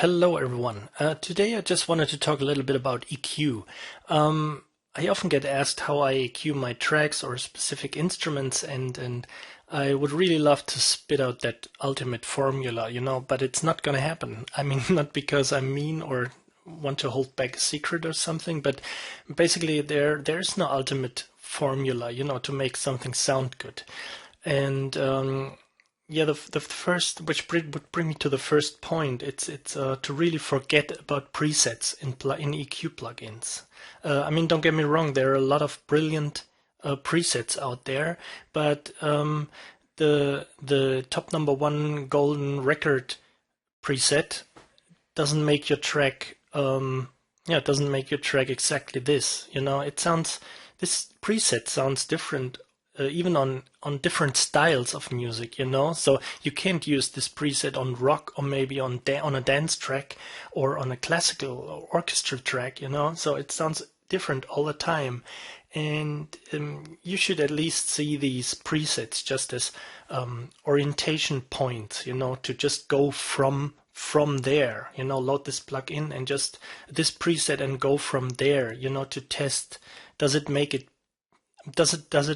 Hello everyone. Today I just wanted to talk a little bit about EQ. I often get asked how I EQ my tracks or specific instruments, and I would really love to spit out that ultimate formula, but it's not gonna happen. I mean, not because I'm mean or want to hold back a secret or something, but basically there's no ultimate formula, to make something sound good. And yeah, the first, which would bring me to the first point. It's to really forget about presets in EQ plugins. I mean, don't get me wrong. There are a lot of brilliant presets out there, but the top number one golden record preset doesn't make your track. Yeah, it doesn't make your track exactly this. This preset sounds different even on different styles of music, So you can't use this preset on rock or maybe on a dance track or on a classical or orchestra track, So it sounds different all the time. And you should at least see these presets just as orientation points, to just go from there, load this plugin and just this preset and go from there, to test, does it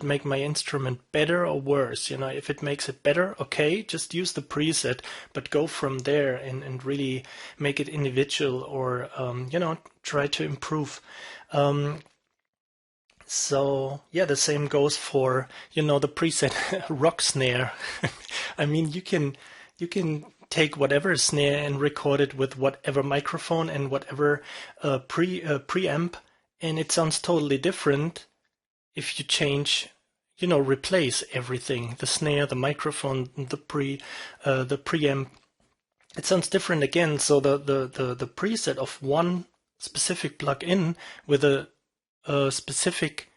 make my instrument better or worse? If it makes it better, okay, just use the preset, but go from there and really make it individual or try to improve. So yeah, the same goes for the preset rock snare. I mean, you can take whatever snare and record it with whatever microphone and whatever preamp, and it sounds totally different if you change, replace everything, the snare, the microphone, the preamp, it sounds different again. So the preset of one specific plugin with a specific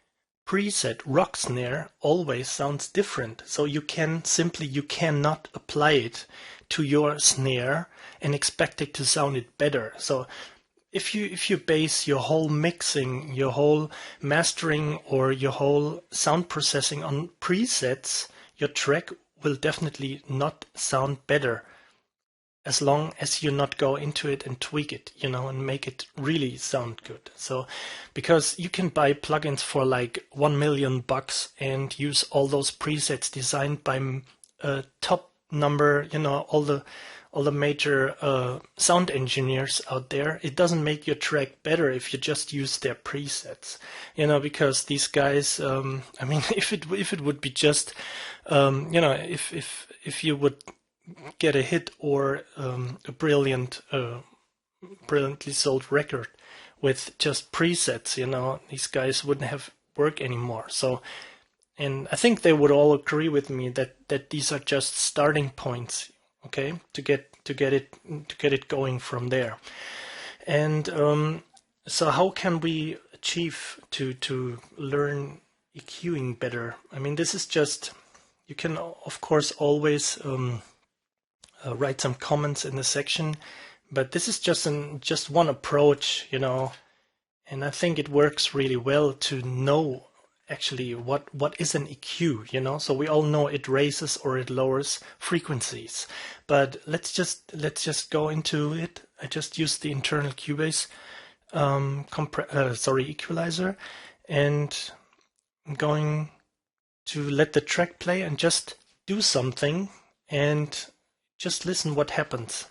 preset rock snare always sounds different. So you cannot apply it to your snare and expect it to sound it better. So if you base your whole mixing, your whole mastering, or your whole sound processing on presets, your track will definitely not sound better as long as you not go into it and tweak it, and make it really sound good. So, because you can buy plugins for like $1 million and use all those presets designed by top number, all the major sound engineers out there. It doesn't make your track better if you just use their presets, because these guys. I mean, if it would be just, if you would get a hit or a brilliantly sold record with just presets, these guys wouldn't have work anymore. So. And I think they would all agree with me that these are just starting points, okay, to get it going from there. And so how can we achieve to learn EQing better? I mean, this is just, you can of course always write some comments in the section, but this is just one approach, and I think it works really well to know actually what is an EQ, so we all know it raises or it lowers frequencies, but let's just go into it. I just used the internal Cubase equalizer, and I'm going to let the track play and just do something and just listen what happens.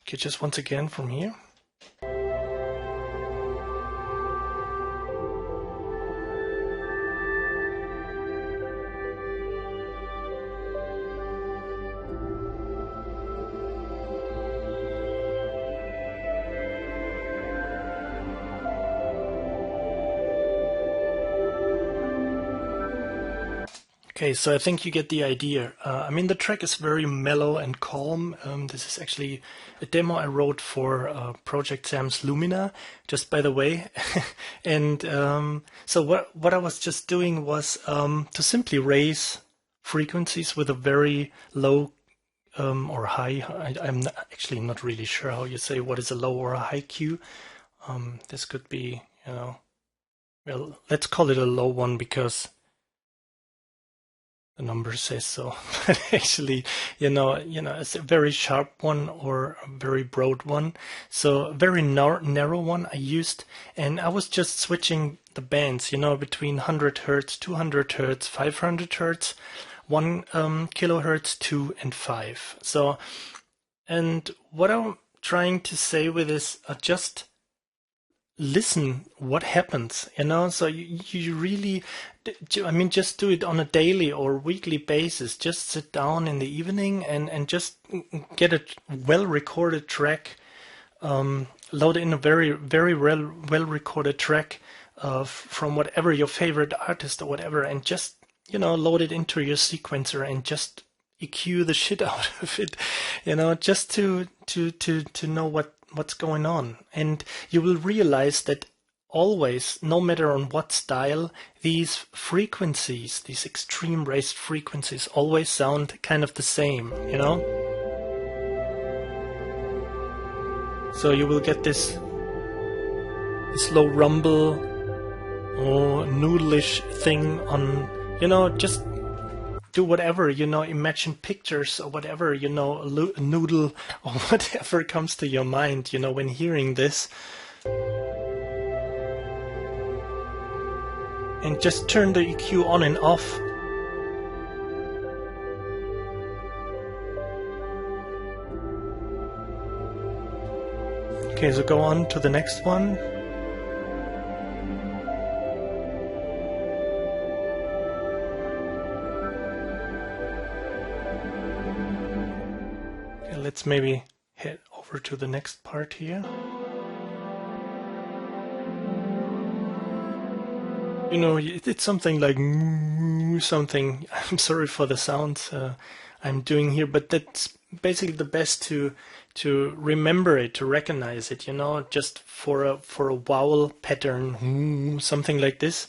Okay, just once again from here. Okay, so I think you get the idea. I mean, the track is very mellow and calm. This is actually a demo I wrote for Project Sam's Lumina, just by the way. And so what I was just doing was to simply raise frequencies with a very low or high. I'm actually not really sure how you say what is a low or a high Q. This could be, well, let's call it a low one because the number says so. But actually, it's a very sharp one or a very broad one. So a very narrow one I used, and I was just switching the bands, between 100 hertz, 200 hertz, 500 hertz, 1 kilohertz, 2 and 5. So, and what I'm trying to say with this, just listen what happens, so you really, I mean, just do it on a daily or weekly basis. Just sit down in the evening and just get a well recorded track, load in a very very well recorded track from whatever your favorite artist or whatever, and just load it into your sequencer and just EQ the shit out of it, just to know what's going on. And you will realize that always, no matter on what style, these frequencies, these extreme raised frequencies, always sound kind of the same, So you will get this low rumble or noodlish thing on, just do whatever, imagine pictures or whatever, a noodle or whatever comes to your mind, when hearing this. And just turn the EQ on and off. Okay, so go on to the next one. Let's maybe head over to the next part here. It's something like something. I'm sorry for the sounds I'm doing here, but that's basically the best to remember it, to recognize it. Just for a vowel pattern, something like this.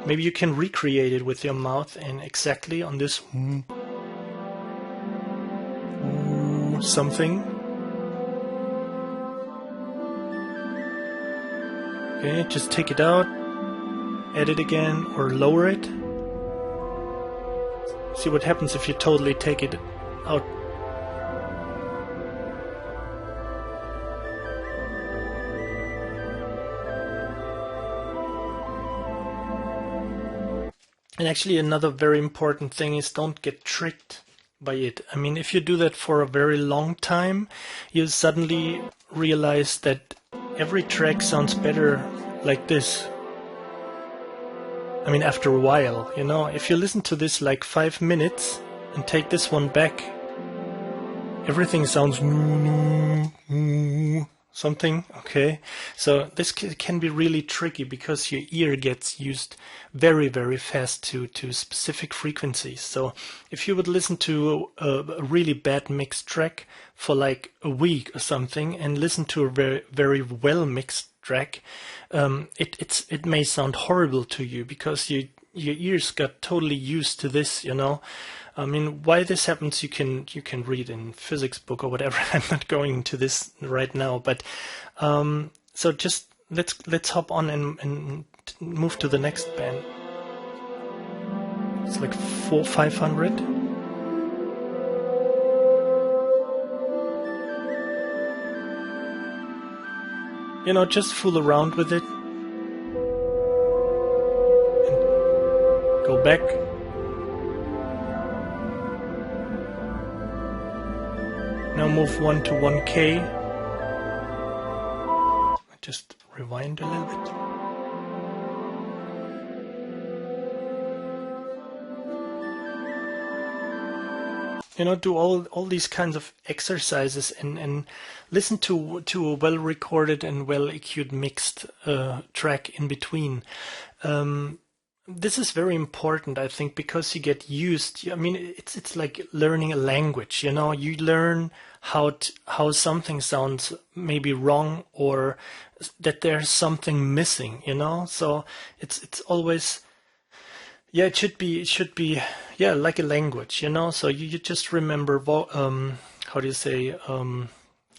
Maybe you can recreate it with your mouth and exactly on this. Something. Okay, just take it out, add it again, or lower it. See what happens if you totally take it out. And actually, another very important thing is don't get tricked by it. I mean, if you do that for a very long time, you suddenly realize that every track sounds better like this. I mean, after a while, if you listen to this like 5 minutes and take this one back, everything sounds something, okay? So this can be really tricky because your ear gets used very, very fast to specific frequencies. So if you would listen to a really bad mixed track for like a week or something and listen to a very, very well mixed track, it may sound horrible to you because your ears got totally used to this, I mean, why this happens, you can read in physics book or whatever. I'm not going into this right now, but so just let's hop on and move to the next band. It's like 500. Just fool around with it. And go back. Now move 1 to 1K. Just rewind a little bit. Do all these kinds of exercises and listen to a well recorded and well EQ'd mixed track in between. this is very important, I think, because you get used. I mean, it's like learning a language. You learn how something sounds maybe wrong, or that there's something missing. So it's always, yeah, it should be yeah, like a language. So you just remember how do you say,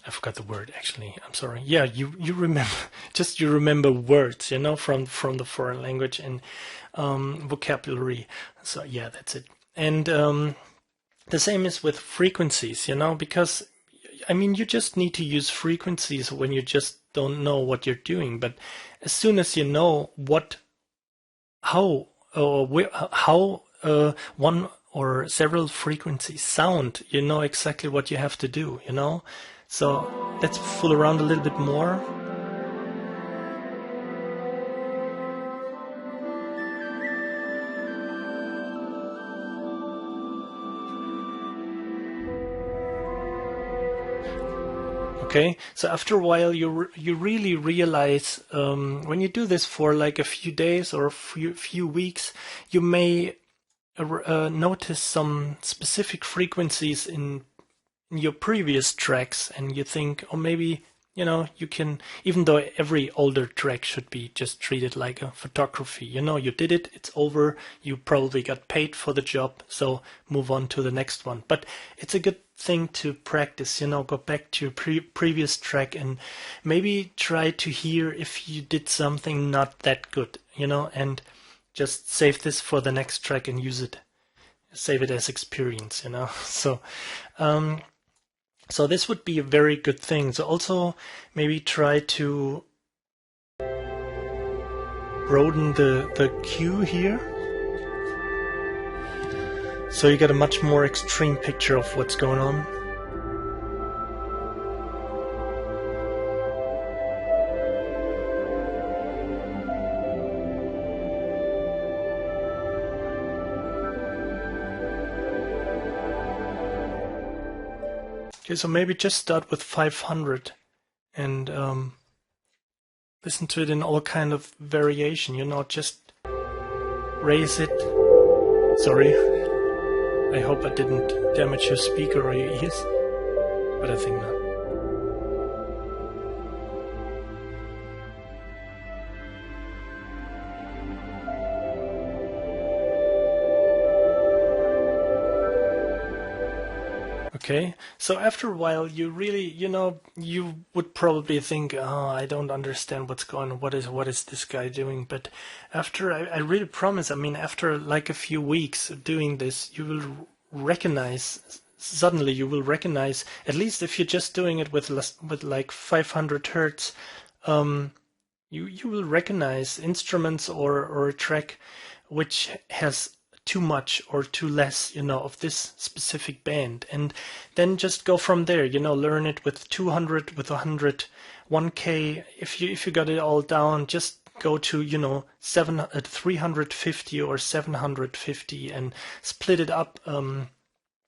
I forgot the word actually. I'm sorry. Yeah, you remember just you remember words, from the foreign language, and vocabulary. So yeah, that's it. And the same is with frequencies, because I mean you just need to use frequencies when you just don't know what you're doing. But as soon as you know how how one or several frequencies sound, you know exactly what you have to do. So let's fool around a little bit more. Okay, so after a while, you really realize, when you do this for like a few days or a few weeks, you may notice some specific frequencies in your previous tracks, and you think, or maybe you can, even though every older track should be just treated like a photography. You did it, it's over, you probably got paid for the job, so move on to the next one. But it's a good thing to practice, go back to your previous track and maybe try to hear if you did something not that good, and just save this for the next track and use it, save it as experience. So so this would be a very good thing. So also maybe try to broaden the cue here, so you get a much more extreme picture of what's going on. Okay, so maybe just start with 500 and listen to it in all kind of variation, just raise it. Sorry, I hope I didn't damage your speaker or your ears, but I think not. Okay, so after a while, you really, you would probably think, oh, I don't understand what's going on. What is this guy doing? But after, I really promise, I mean, after like a few weeks of doing this, you will recognize, suddenly you will recognize, at least if you're just doing it with like 500 hertz, you will recognize instruments or a track which has too much or too less, of this specific band, and then just go from there. Learn it with 200, with 100, 1K. If you got it all down, just go to 350 or 750 and split it up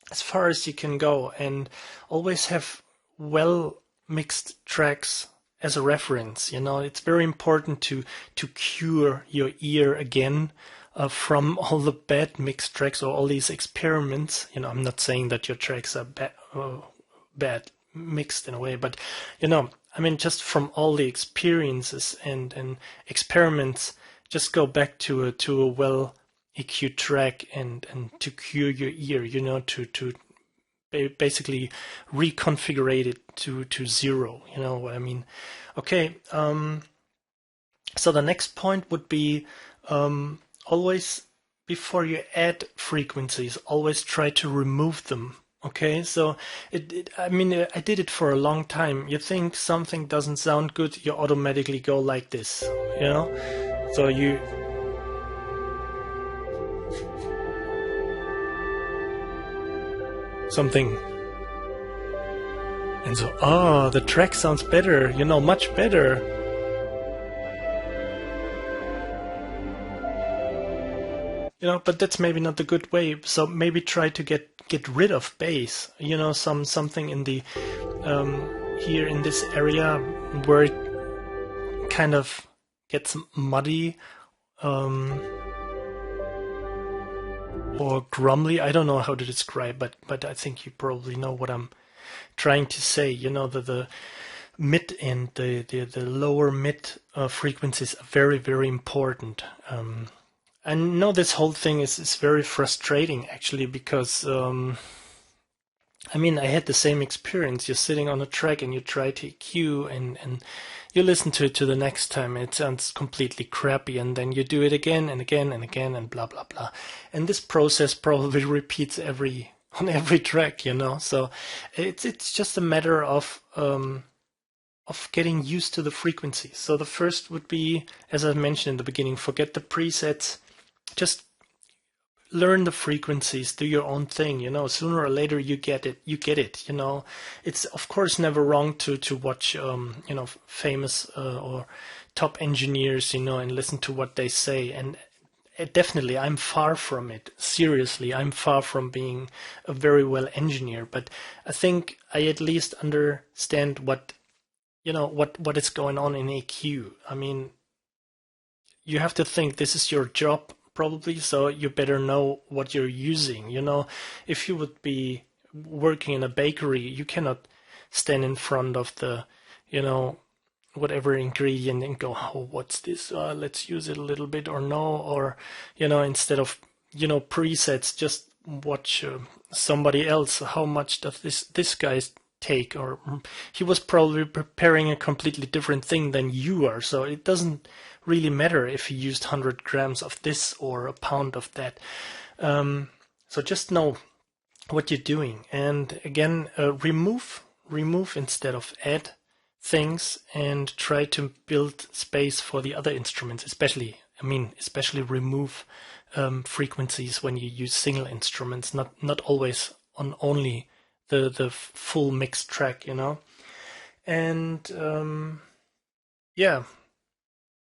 as far as you can go, and always have well mixed tracks as a reference. It's very important to cure your ear again from all the bad mixed tracks or all these experiments. I'm not saying that your tracks are bad mixed in a way, but I mean, just from all the experiences and experiments, just go back to a well EQ track and to cure your ear, to basically reconfigure it to zero. You know what I mean? Okay. So the next point would be, always, before you add frequencies, always try to remove them. Okay, so I mean, I did it for a long time. You think something doesn't sound good, you automatically go like this, so you something, and so the track sounds better, much better. But that's maybe not the good way. So maybe try to get rid of bass. Something in the here in this area where it kind of gets muddy. or grumbly. I don't know how to describe, but I think you probably know what I'm trying to say. You know, the mid and the lower mid frequencies are very, very important. I know this whole thing is very frustrating actually, because I mean, I had the same experience. You're sitting on a track and you try to EQ, and you listen to it to the next time. It sounds completely crappy, and then you do it again and again and again and blah blah blah. And this process probably repeats on every track, you know. So it's just a matter of getting used to the frequency. So the first would be, as I mentioned in the beginning, forget the presets. Just learn the frequencies, do your own thing, you know. Sooner or later you get it, you know. It's of course never wrong to watch you know, famous or top engineers, you know, and listen to what they say. And definitely I'm far from it. Seriously, I'm far from being a very well engineer, but I think I at least understand what, you know, what is going on in EQ. I mean, you have to think this is your job probably, so you better know what you're using. You know, if you would be working in a bakery, you cannot stand in front of the, you know, whatever ingredient and go, oh, what's this? Let's use it a little bit or no, or, you know, instead of, you know, presets, just watch somebody else. How much does this guy take? Or he was probably preparing a completely different thing than you are, so it doesn't really matter if he used 100 grams of this or a pound of that. So just know what you're doing, and again, remove instead of add things, and try to build space for the other instruments, especially remove frequencies when you use single instruments, not always on only the full mixed track, you know. And yeah,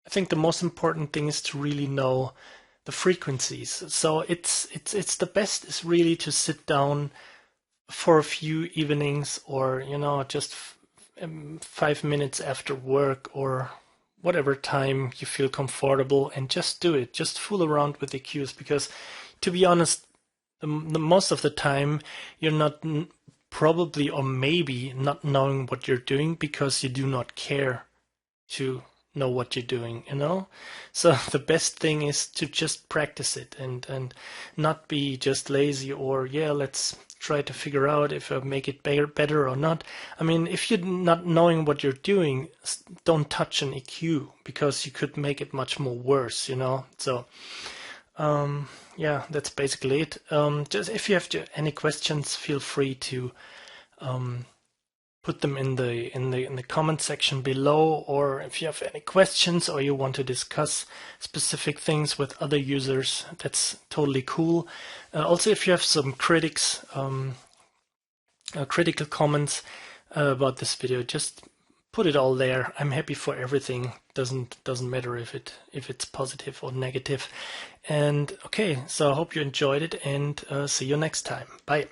I think the most important thing is to really know the frequencies. So it's the best is really to sit down for a few evenings, or, you know, just 5 minutes after work, or whatever time you feel comfortable, and just do it. Just fool around with the cues, because to be honest, the most of the time you're not probably, or maybe not knowing what you're doing, because you do not care to know what you're doing, you know. So the best thing is to just practice it, and not be just lazy, or yeah, let's try to figure out if I make it better or not. I mean, if you're not knowing what you're doing, don't touch an EQ, because you could make it much more worse, you know. So yeah, that's basically it. Just if you have any questions, feel free to put them in the comment section below, or if you have any questions or you want to discuss specific things with other users, that's totally cool. Also, if you have some critical comments about this video, just put it all there. I'm happy for everything. Doesn't matter if it's positive or negative. And okay, so I hope you enjoyed it, and see you next time. Bye.